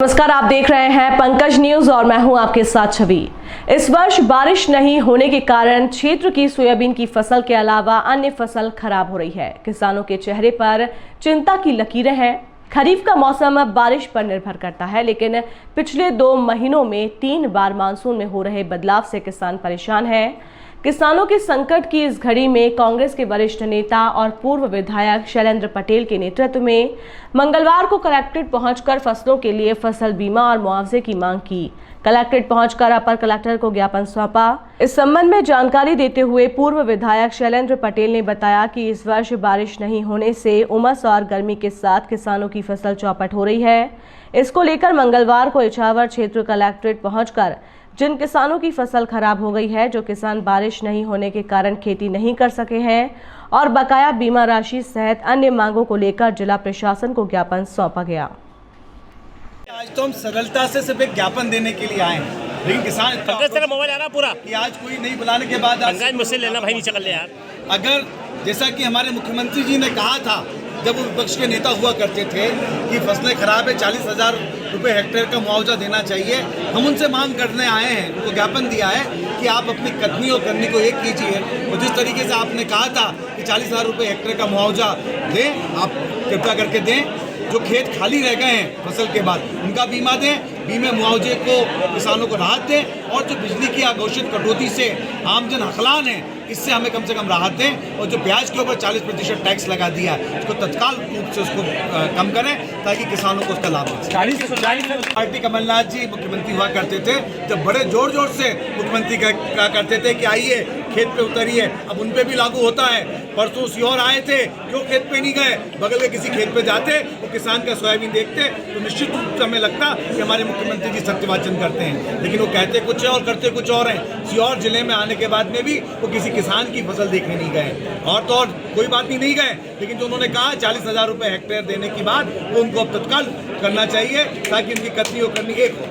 नमस्कार, आप देख रहे हैं पंकज न्यूज और मैं हूं आपके साथ छवि। इस वर्ष बारिश नहीं होने के कारण क्षेत्र की सोयाबीन की फसल के अलावा अन्य फसल खराब हो रही है। किसानों के चेहरे पर चिंता की लकीरें हैं। खरीफ का मौसम बारिश पर निर्भर करता है, लेकिन पिछले 2 महीनों में 3 बार मानसून में हो रहे बदलाव से किसान परेशान हैं। किसानों के संकट की इस घड़ी में कांग्रेस के वरिष्ठ नेता और पूर्व विधायक शैलेंद्र पटेल के नेतृत्व में मंगलवार को कलेक्ट्रेट पहुंचकर फसलों के लिए फसल बीमा और मुआवजे की मांग की। कलेक्ट्रेट पहुंचकर अपर कलेक्टर को ज्ञापन सौंपा। इस संबंध में जानकारी देते हुए पूर्व विधायक शैलेंद्र पटेल ने बताया कि इस वर्ष बारिश नहीं होने से उमस और गर्मी के साथ किसानों की फसल चौपट हो रही है। इसको लेकर मंगलवार को इछावर क्षेत्र कलेक्ट्रेट पहुंचकर जिन किसानों की फसल खराब हो गई है, जो किसान बारिश नहीं होने के कारण खेती नहीं कर सके हैं और बकाया बीमा राशि सहित अन्य मांगों को लेकर जिला प्रशासन को ज्ञापन सौंपा गया। आज तो हम सरलता से सिर्फ एक ज्ञापन देने के लिए आए हैं, लेकिन किसान तेरा मोबाइल आ रहा पूरा कि आज कोई नहीं बुलाने के बाद पंकज मुझसे लेना भाई, नीचे कर ले यार। अगर जैसा कि हमारे मुख्यमंत्री जी ने कहा था जब वो विपक्ष के नेता हुआ करते थे कि फसलें खराब है, 40,000 रुपये हेक्टेयर का मुआवजा देना चाहिए, हम उनसे मांग करने आए हैं, उनको ज्ञापन दिया है कि आप अपनी कथनी और करनी को एक कीजिए। और जिस तरीके से आपने कहा था कि 40,000 रुपये हेक्टेयर का मुआवजा दें, आप कृपया करके दें। जो खेत खाली रह गए हैं फसल के बाद उनका बीमा दें, बीमे मुआवजे को किसानों को राहत दें, और जो बिजली की अघोषित कटौती से आमजन हकलान है, इससे हमें कम से कम राहत दें। और जो ब्याज के ऊपर 40% टैक्स लगा दिया है, उसको तत्काल रूप से उसको कम करें ताकि किसानों को उसका लाभ मिले। पार्टी कमलनाथ जी मुख्यमंत्री हुआ करते थे, जब बड़े जोर जोर से मुख्यमंत्री कहा करते थे कि आइए खेत पे उतरिए, अब उन पे भी लागू होता है। परसों सीहोर आए थे, क्यों खेत पे नहीं गए? बगल के किसी खेत पे जाते, वो किसान का सोयाबीन देखते, तो निश्चित रूप से हमें लगता कि हमारे मुख्यमंत्री जी सत्यवाचन करते हैं, लेकिन वो कहते कुछ है और करते कुछ और हैं। सीहोर जिले में आने के बाद में भी वो किसी किसान की फसल देखने नहीं गए, और तो और कोई बात नहीं गए, लेकिन जो उन्होंने कहा 40,000 रुपये हेक्टेयर देने की बात, वो उनको अब तत्काल करना चाहिए ताकि उनकी कथनी और करनी एक हो।